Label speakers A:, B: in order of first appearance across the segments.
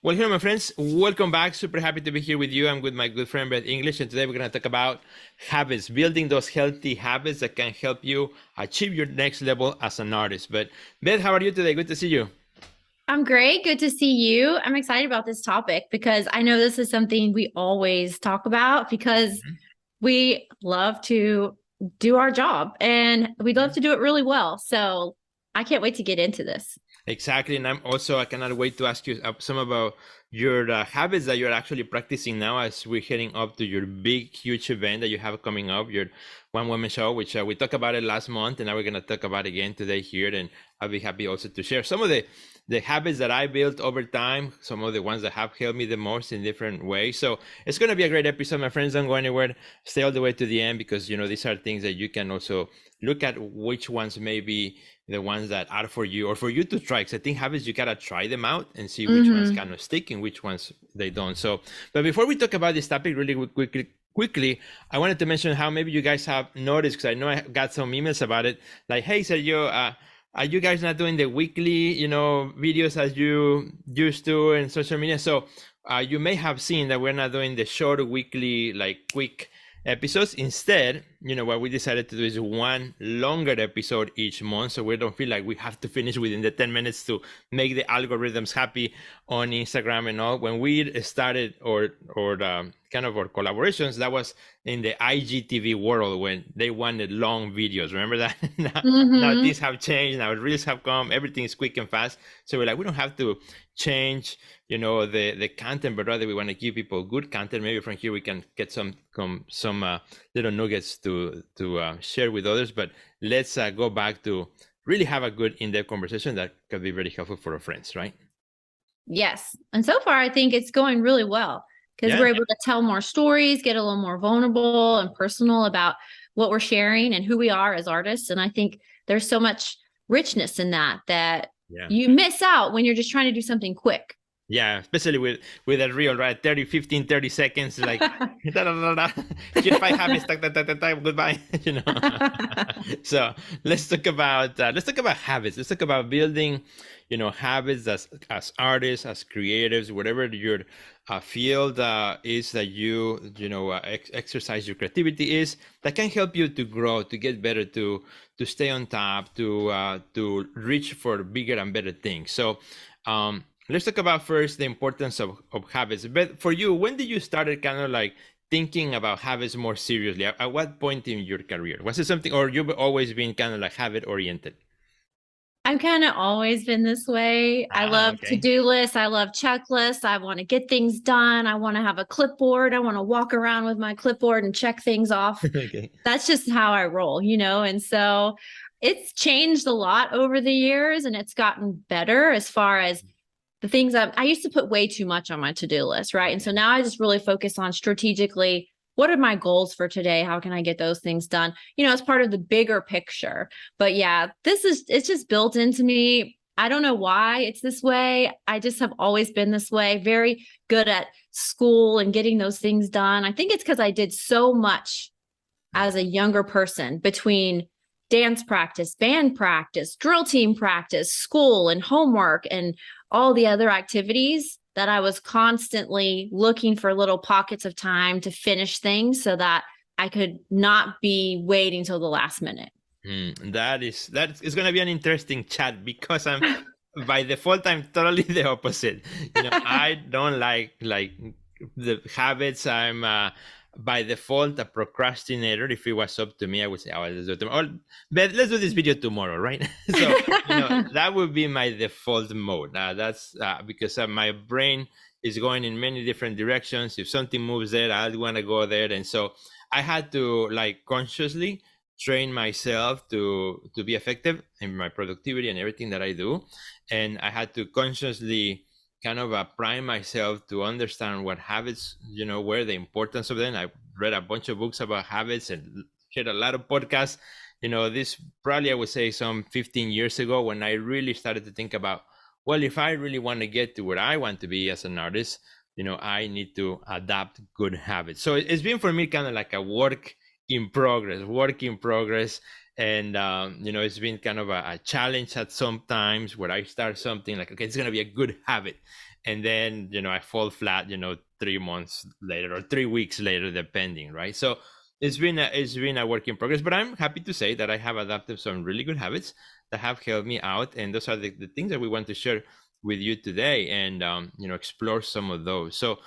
A: Well, hello, my friends. Welcome back. Super happy to be here with you. I'm with my good friend Beth English, and today we're going to talk about habits, building those healthy habits that can help you achieve your next level as an artist. But Beth, how are you today? Good to see you.
B: I'm great. Good to see you. I'm excited about this topic because I know this is something we always talk about because we love to do our job and we love to do it really well. So I can't wait to get into this.
A: Exactly, and I cannot wait to ask you some about your habits that you're actually practicing now as we're heading up to your big, huge event that you have coming up, your one woman show, which we talked about it last month, and now we're gonna talk about it again today here. And I'll be happy also to share some of the habits that I built over time, some of the ones that have helped me the most in different ways. So it's gonna be a great episode, my friends. Don't go anywhere. Stay all the way to the end because these are things that you can also look at which ones may be the ones that are for you or for you to try. Because I think habits, you gotta try them out and see which ones
B: Hmm.
A: kind of stick and which ones they don't. So, but before we talk about this topic really quickly, I wanted to mention how maybe you guys have noticed, because I know I got some emails about it, like, hey, Sergio, are you guys not doing the weekly, videos as you used to in social media? So you may have seen that we're not doing the short weekly, like quick episodes. Instead, what we decided to do is one longer episode each month, so we don't feel like we have to finish within the 10 minutes to make the algorithms happy on Instagram and all. When we started or kind of our collaborations, that was in the IGTV world when they wanted long videos. Remember that? Now
B: Hmm.
A: things have changed. Now reels have come. Everything is quick and fast. So we're like, we don't have to change the content, but rather we want to give people good content. Maybe from here we can get some little nuggets to share with others. But let's go back to really have a good in-depth conversation that could be very helpful for our friends, right?
B: Yes. And so far, I think it's going really well because
A: Yeah.
B: we're able to tell more stories, get a little more vulnerable and personal about what we're sharing and who we are as artists. And I think there's so much richness in that
A: Yeah.
B: you miss out when you're just trying to do something quick.
A: Yeah, especially with a reel, right? 30, 15, 30 seconds, like da, da, da, da. Here 5 habits, tak, tak, tak, tak, tak, goodbye. So let's talk about habits. Let's talk about building, habits as artists, as creatives, whatever your field is that exercise your creativity is, that can help you to grow, to get better, to stay on top, to reach for bigger and better things. So let's talk about first the importance of habits. But for you, when did you started kind of like thinking about habits more seriously? At what point in your career? Was it something, or you've always been kind of like habit oriented?
B: I've kind of always been this way. I
A: Ah,
B: love
A: okay.
B: to-do lists. I love checklists. I want to get things done. I want to have a clipboard. I want to walk around with my clipboard and check things off.
A: Okay.
B: That's just how I roll. And so it's changed a lot over the years and it's gotten better as far as the things I used to put way too much on my to-do list, right? And so
A: Okay.
B: now I just really focus on strategically what are my goals for today? How can I get those things done? As part of the bigger picture. But yeah, it's just built into me. I don't know why it's this way. I just have always been this way, very good at school and getting those things done. I think it's because I did so much as a younger person between dance practice, band practice, drill team practice, school and homework and all the other activities that I was constantly looking for little pockets of time to finish things so that I could not be waiting till the last minute.
A: That is going to be an interesting chat because by default I'm totally the opposite. I don't like the habits. I'm by default a procrastinator. If it was up to me, I would say, "Oh, let's do it tomorrow." But let's do this video tomorrow, right? So that would be my default mode. That's because my brain is going in many different directions. If something moves there, I want to go there, and so I had to like consciously train myself to be effective in my productivity and everything that I do. And I had to consciously kind of prime myself to understand what habits, were the importance of them. I read a bunch of books about habits and heard a lot of podcasts. This probably I would say some 15 years ago when I really started to think about, well, if I really want to get to where I want to be as an artist, I need to adapt good habits. So it's been for me kind of like a work in progress, work in progress. And it's been kind of a challenge at some times where I start something like, okay, it's going to be a good habit, and then I fall flat 3 months later or 3 weeks later, depending, right? So it's been a work in progress, but I'm happy to say that I have adopted some really good habits that have helped me out, and those are the things that we want to share with you today, and explore some of those. So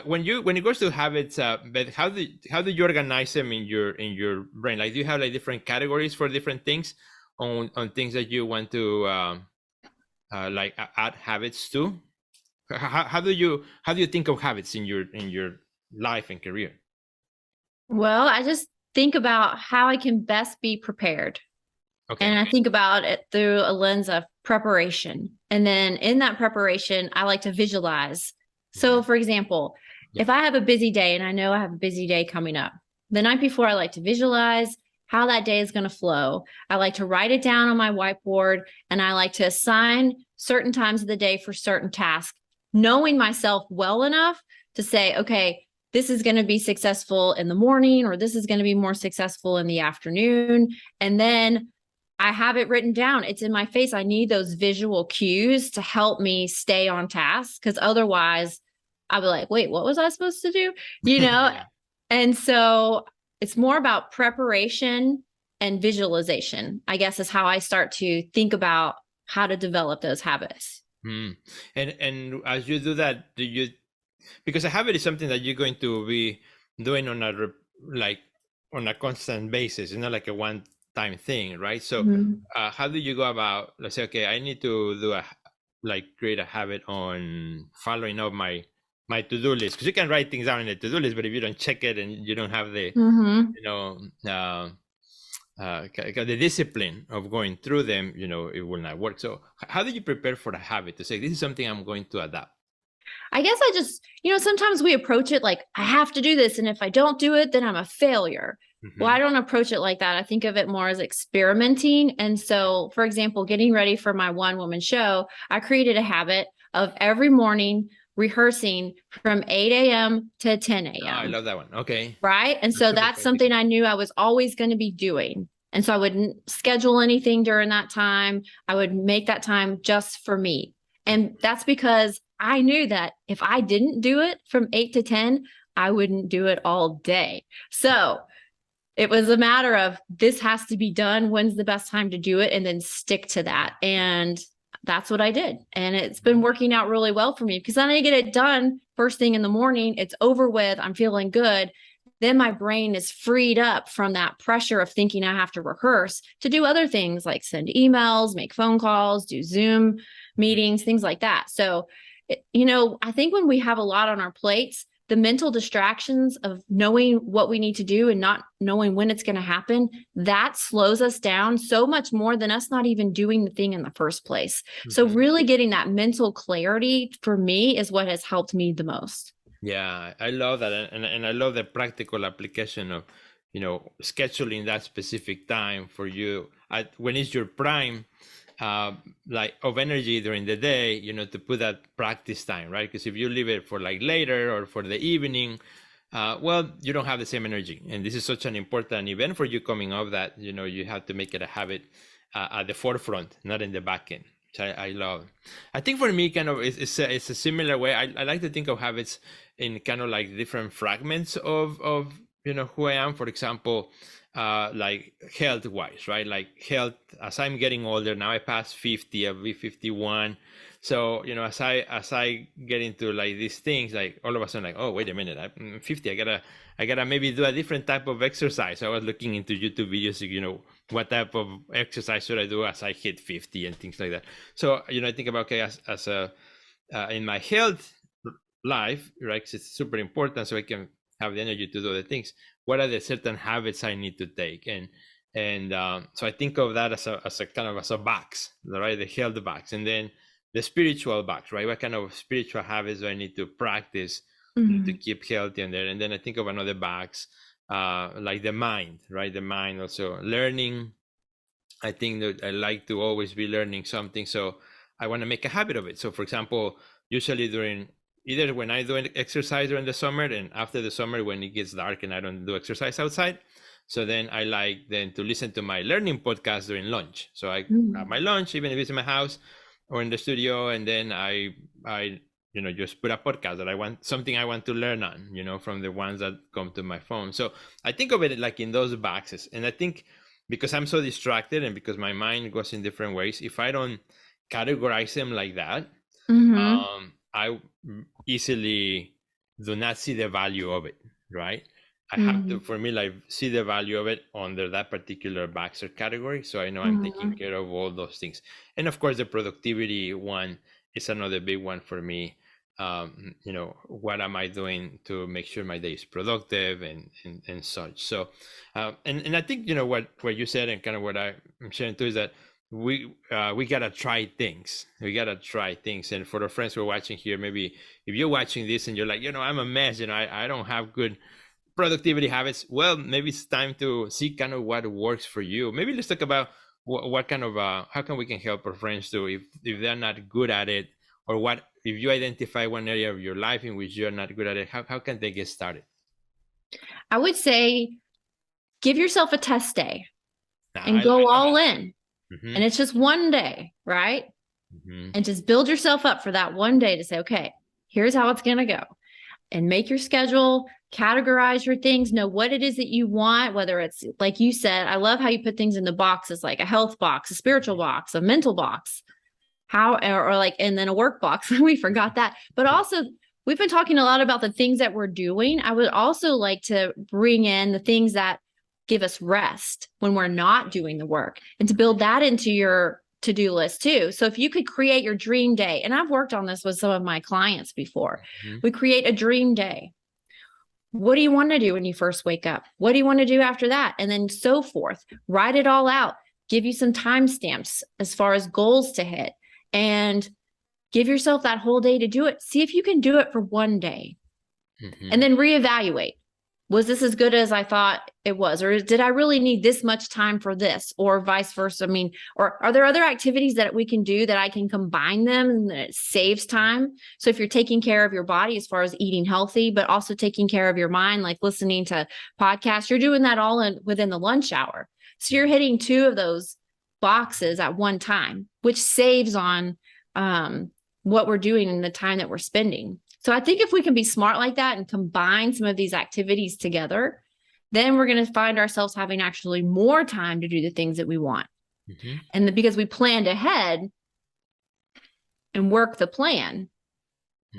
A: when it goes to habits, but how do you organize them in your brain? Like, do you have like different categories for different things on things that you want to like add habits to? How do you think of habits in your life and career?
B: Well, I just think about how I can best be prepared.
A: Okay.
B: And I think about it through a lens of preparation. And then in that preparation, I like to visualize. So, for example, if I have a busy day and I know I have a busy day coming up, the night before, I like to visualize how that day is going to flow. I like to write it down on my whiteboard, and I like to assign certain times of the day for certain tasks, knowing myself well enough to say, okay, this is going to be successful in the morning, or this is going to be more successful in the afternoon. And then I have it written down. It's in my face. I need those visual cues to help me stay on task, because otherwise I'll be like, wait, what was I supposed to do?
A: Yeah.
B: And so it's more about preparation and visualization, I guess, is how I start to think about how to develop those habits.
A: And as you do that, because a habit is something that you're going to be doing on a constant basis. It's not like a one-time thing, right? So how do you go about, let's say, okay, I need to create a habit on following up my to-do list? Because you can write things down in the to-do list, but if you don't check it and you don't have the the discipline of going through them, it will not work. So how do you prepare for a habit to say, this is something I'm going to adapt?
B: I guess I just, sometimes we approach it like, I have to do this, and if I don't do it, then I'm a failure. Well, I don't approach it like that. I think of it more as experimenting. And so, for example, getting ready for my one-woman show, I created a habit of every morning rehearsing from 8 a.m. to 10 a.m.
A: Oh, I love that one. Okay.
B: Right. And so that's something I knew I was always going to be doing. And so I wouldn't schedule anything during that time. I would make that time just for me. And that's because I knew that if I didn't do it from 8 to 10, I wouldn't do it all day. So it was a matter of, this has to be done. When's the best time to do it? And then stick to that. And that's what I did. And it's been working out really well for me, because then I get it done first thing in the morning. It's over with. I'm feeling good. Then my brain is freed up from that pressure of thinking I have to rehearse to do other things like send emails, make phone calls, do Zoom meetings, things like that. So, I think when we have a lot on our plates, the mental distractions of knowing what we need to do and not knowing when it's going to happen, that slows us down so much more than us not even doing the thing in the first place. So really getting that mental clarity for me is what has helped me the most.
A: Yeah, I love that. And I love the practical application of, scheduling that specific time for you when it's your prime, of energy during the day, to put that practice time, right? Because if you leave it for later or for the evening, well, you don't have the same energy. And this is such an important event for you coming up that, you have to make it a habit at the forefront, not in the back end, which I love. I think for me, kind of, it's a similar way. I like to think of habits in kind of like different fragments of who I am. For example, like health wise, right? Like health, as I'm getting older now, I passed 50, I'll be 51. So, as I get into these things, all of a sudden, oh, wait a minute, I'm 50. I gotta maybe do a different type of exercise. I was looking into YouTube videos, what type of exercise should I do as I hit 50 and things like that. So, I think about, okay, as in my health life, right? 'Cause it's super important so I can have the energy to do the things. What are the certain habits I need to take? And so I think of that as a kind of as a box, right? The health box, and then the spiritual box, right? What kind of spiritual habits do I need to practice to keep healthy in there? And then I think of another box, like the mind, right? The mind also learning. I think that I like to always be learning something, so I want to make a habit of it. So, for example, usually either when I do exercise during the summer and after the summer when it gets dark and I don't do exercise outside, So then I like then to listen to my learning podcast during lunch. So I have my lunch, even if it's in my house or in the studio, and then I just put a podcast that I want, something I want to learn on, from the ones that come to my phone. So I think of it like in those boxes. And I think because I'm so distracted and because my mind goes in different ways, if I don't categorize them like that, I easily do not see the value of it, right? I have to, for me, like see the value of it under that particular box or category. So I know I'm taking care of all those things. And of course, the productivity one is another big one for me. What am I doing to make sure my day is productive and such. So, and I think, what you said and kind of what I'm sharing too is that we gotta try things. And for the friends who are watching here, maybe if you're watching this and you're like, I'm a mess, I don't have good productivity habits, well, maybe it's time to see kind of what works for you. Maybe let's talk about what kind of how can we can help our friends to, if they're not good at it, or what if you identify one area of your life in which you're not good at it, how can they get started?
B: I would say give yourself a test day and go all in. And it's just one day, right? And just build yourself up for that one day to say, okay, here's how it's going to go. And make your schedule, categorize your things, know what it is that you want, whether it's, like you said, I love how you put things in the boxes, like a health box, a spiritual box, a mental box, and then a work box. We forgot that. But also, we've been talking a lot about the things that we're doing. I would also like to bring in the things that give us rest when we're not doing the work, and to build that into your to-do list too. So if you could create your dream day, and I've worked on this with some of my clients before, we create a dream day. What do you want to do when you first wake up? What do you want to do after that? And then so forth. Write it all out. Give you some timestamps as far as goals to hit, and give yourself that whole day to do it. See if you can do it for one day, and then reevaluate. Was this as good as I thought it was? Or did I really need this much time for this, or vice versa? I mean, or are there other activities that we can do that I can combine them and that it saves time? So if you're taking care of your body as far as eating healthy, but also taking care of your mind, like listening to podcasts, you're doing that all within the lunch hour. So you're hitting two of those boxes at one time, which saves on what we're doing and the time that we're spending. So I think if we can be smart like that and combine some of these activities together, then we're going to find ourselves having actually more time to do the things that we want. And because we planned ahead and work the plan,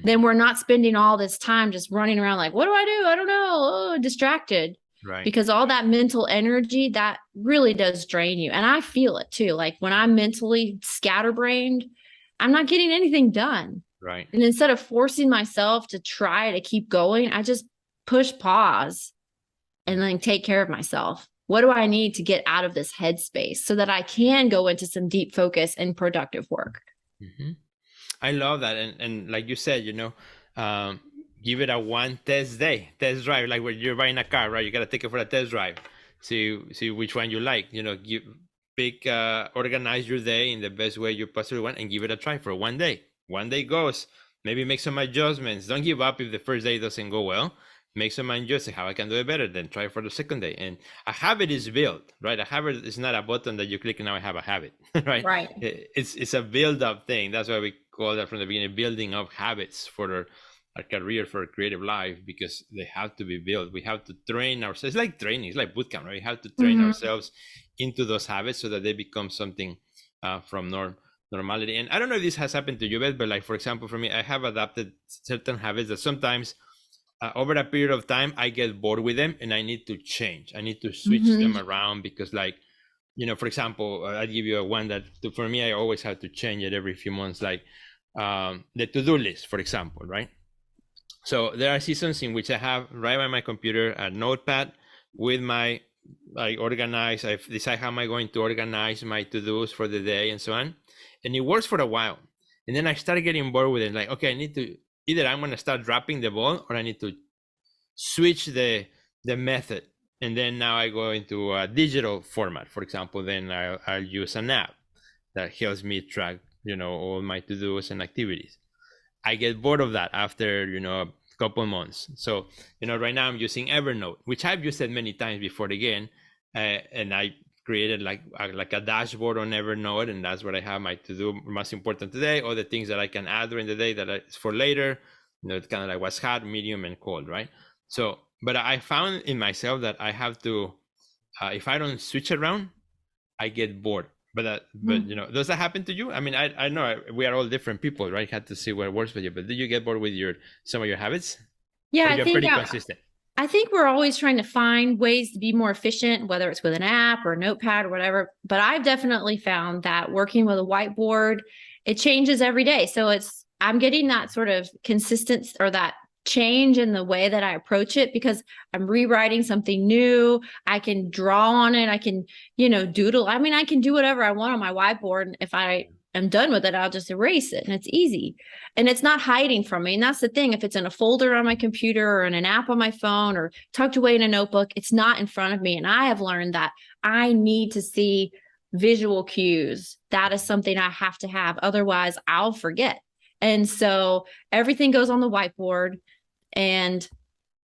B: then we're not spending all this time just running around like, what do I do? I don't know. Distracted. Right. Because all that mental energy, that really does drain you. And I feel it too. Like when I'm mentally scatterbrained, I'm not getting anything done. Right. And instead of forcing myself to try to keep going, I just push pause and then take care of myself. What do I need to get out of this headspace so that I can go into some deep focus and productive work?
A: I love that. And like you said, give it a one test drive, like when you're buying a car, right? You got to take it for a test drive. See which one you like, organize your day in the best way you possibly want and give it a try for one day. One day goes, maybe make some adjustments. Don't give up if the first day doesn't go well. Make some adjustments, how I can do it better, then try for the second day. And a habit is built, right? A habit is not a button that you click and now I have a habit, right? Right. It's a build-up thing. That's why we call that from the beginning, building up habits for our career, for a creative life, because they have to be built. We have to train ourselves. It's like training, it's like boot camp, right? We have to train ourselves into those habits so that they become something from normality. And I don't know if this has happened to you, Beth, but like, for example, for me, I have adopted certain habits that sometimes over a period of time, I get bored with them and I need to change. I need to switch them around because like, for example, I'll give you one that for me, I always have to change it every few months, like the to-do list, for example, right? So there are seasons in which I have right by my computer a notepad with I decide how am I going to organize my to-dos for the day and so on. And it works for a while. And then I started getting bored with it. Like, okay, I need to, either I'm going to start dropping the ball or I need to switch the method. And then now I go into a digital format, for example, then I'll use an app that helps me track, all my to-dos and activities. I get bored of that after, a couple months. So, right now I'm using Evernote, which I've used it many times before again. And I created like a dashboard on Evernote, and that's what I have my to-do most important today, or the things that I can add during the day that is for later. It's kind of like what's hot, medium, and cold, right? So, but I found in myself that I have to, if I don't switch around, I get bored. But does that happen to you? I mean, I know we are all different people, right? Had to see what works for you. But do you get bored with some of your habits?
B: Yeah,
A: Or you're pretty consistent?
B: I think we're always trying to find ways to be more efficient, whether it's with an app or a notepad or whatever. But I've definitely found that working with a whiteboard, it changes every day. So I'm getting that sort of consistent or that change in the way that I approach it, because I'm rewriting something new. I can draw on it. I can, doodle. I mean, I can do whatever I want on my whiteboard. And if I am done with it, I'll just erase it, and it's easy. And it's not hiding from me. And that's the thing. If it's in a folder on my computer or in an app on my phone or tucked away in a notebook, it's not in front of me. And I have learned that I need to see visual cues. That is something I have to have. Otherwise, I'll forget. And so everything goes on the whiteboard. And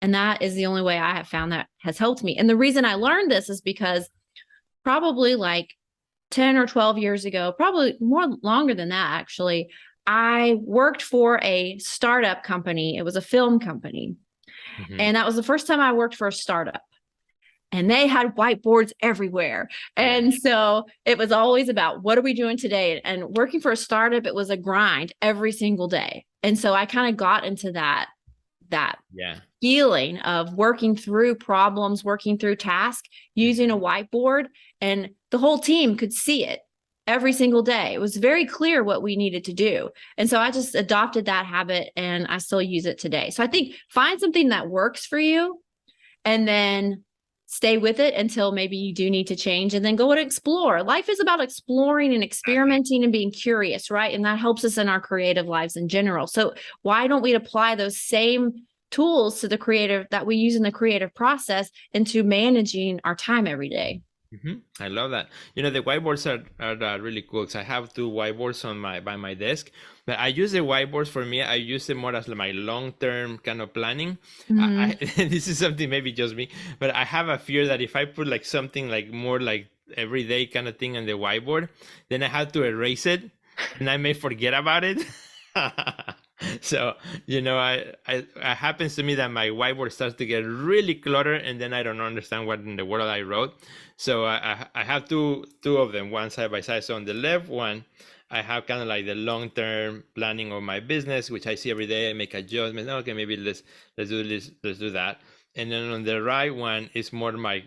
B: that is the only way I have found that has helped me. And the reason I learned this is because probably like 10 or 12 years ago, probably longer than that, actually, I worked for a startup company. It was a film company. Mm-hmm. And that was the first time I worked for a startup. And they had whiteboards everywhere. And so it was always about, what are we doing today? And working for a startup, it was a grind every single day. And so I kind of got into that feeling of working through problems, working through tasks, using a whiteboard, and the whole team could see it every single day. It was very clear what we needed to do. And so I just adopted that habit, and I still use it today. So I think find something that works for you and then stay with it until maybe you do need to change, and then go and explore. Life is about exploring and experimenting and being curious, right? And that helps us in our creative lives in general. So why don't we apply those same tools to the creative that we use in the creative process into managing our time every day?
A: I love that. The whiteboards are really cool. So I have two whiteboards by my desk, but I use the whiteboards for me. I use them more as my long-term kind of planning. This is something maybe just me, but I have a fear that if I put like something like more like everyday kind of thing on the whiteboard, then I have to erase it and I may forget about it. So, it happens to me that my whiteboard starts to get really cluttered, and then I don't understand what in the world I wrote. So I have two of them, one side by side. So on the left one, I have kind of like the long-term planning of my business, which I see every day. I make adjustments. Okay, maybe let's do this, let's do that. And then on the right one is more my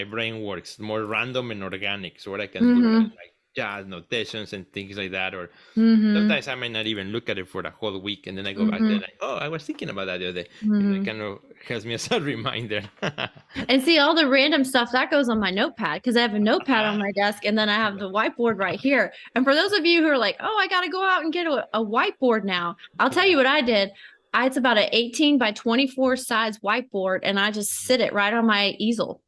A: brain works, more random and organic. So what I can do, like jazz notations and things like that, or sometimes I might not even look at it for the whole week, and then I go back there like, I was thinking about that the other day. It kind of helps me as a reminder.
B: And see, all the random stuff that goes on my notepad, because I have a notepad on my desk, and then I have the whiteboard right here. And for those of you who are like, I got to go out and get a whiteboard now, I'll tell you what I did. It's about an 18 by 24 size whiteboard, and I just sit it right on my easel.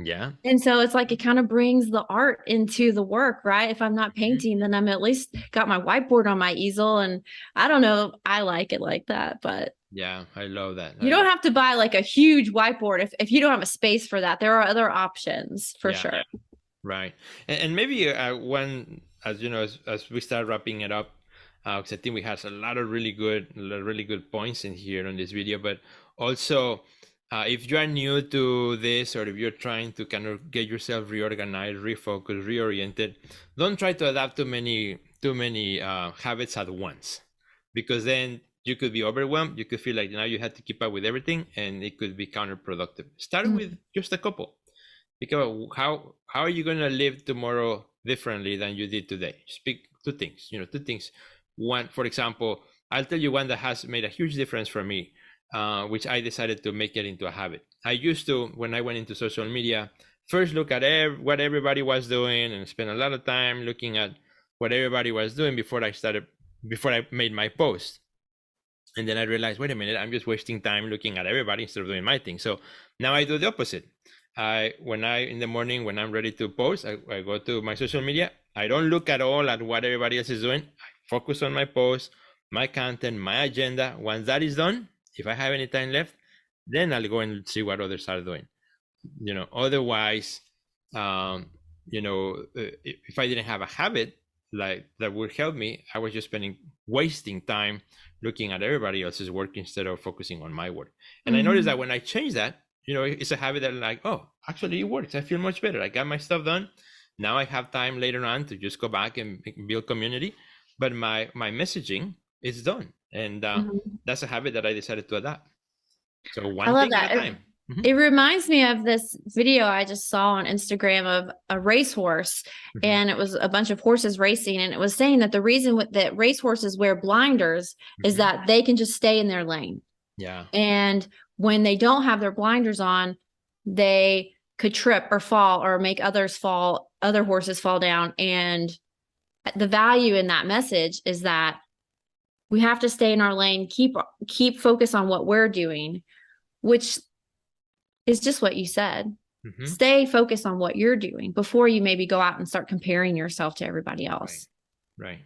A: Yeah.
B: And so it's like it kind of brings the art into the work, right? If I'm not painting, then I'm at least got my whiteboard on my easel. And I don't know, I like it like that, but
A: yeah, I love that.
B: You don't have to buy like a huge whiteboard if you don't have a space for that. There are other options for sure. Yeah.
A: Right. And maybe one, as we start wrapping it up, because I think we have a lot of really good points in here on this video, but also if you are new to this, or if you're trying to kind of get yourself reorganized, refocused, reoriented, don't try to adapt too many habits at once, because then you could be overwhelmed. You could feel like now you have to keep up with everything, and it could be counterproductive. Start with just a couple. Because how are you going to live tomorrow differently than you did today? Speak two things. Two things. One, for example, I'll tell you one that has made a huge difference for me. Which I decided to make it into a habit. I used to, when I went into social media, first look at what everybody was doing and spend a lot of time looking at what everybody was doing before I made my post. And then I realized, wait a minute, I'm just wasting time looking at everybody instead of doing my thing. So now I do the opposite. In the morning, when I'm ready to post, I go to my social media. I don't look at what everybody else is doing. I focus on my post, my content, my agenda. Once that is done, If I have any time left, then I'll go and see what others are doing. Otherwise, if I didn't have a habit like that would help me, I was just wasting time looking at everybody else's work instead of focusing on my work. And I noticed that when I changed that, it's a habit that I'm like, oh, actually it works. I feel much better. I got my stuff done. Now I have time later on to just go back and build community, but my messaging is done. And that's a habit that I decided to adopt. So one thing at a time.
B: It reminds me of this video I just saw on Instagram of a racehorse, and it was a bunch of horses racing, and it was saying that the reason that racehorses wear blinders is that they can just stay in their lane.
A: Yeah.
B: And when they don't have their blinders on, they could trip or fall or make other horses fall down. And the value in that message is that we have to stay in our lane, keep focus on what we're doing, which is just what you said. Stay focused on what you're doing before you maybe go out and start comparing yourself to everybody else.
A: Right.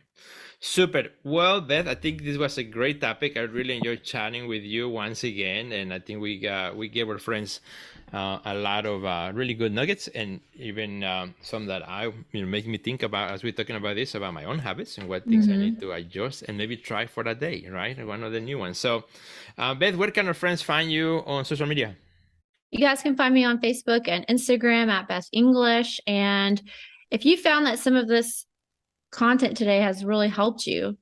A: Super. Well, Beth, I think this was a great topic. I really enjoyed chatting with you once again, and I think we gave our friends a lot of really good nuggets, and even some that make me think about, as we're talking about this, about my own habits and what things I need to adjust and maybe try for that day, right? One of the new ones. So, Beth, where can our friends find you on social media?
B: You guys can find me on Facebook and Instagram at Beth English. And if you found that some of this content today has really helped you,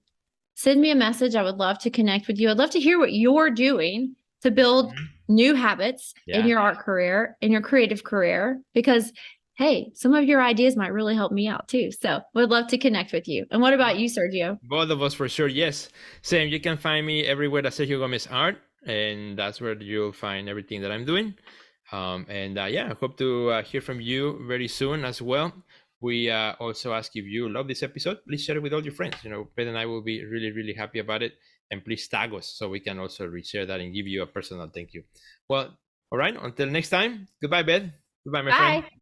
B: send me a message. I would love to connect with you. I'd love to hear what you're doing to build new habits in your art career, in your creative career, because hey, some of your ideas might really help me out too. So would love to connect with you. And what about you, Sergio?
A: Both of us for sure. Yes. Same. You can find me everywhere at Sergio Gomez Art, and that's where you'll find everything that I'm doing. I hope to hear from you very soon as well. We also ask, if you love this episode, please share it with all your friends. Beth and I will be really, really happy about it. And please tag us so we can also reshare that and give you a personal thank you. Well, all right. Until next time. Goodbye, Beth. Goodbye, my friend.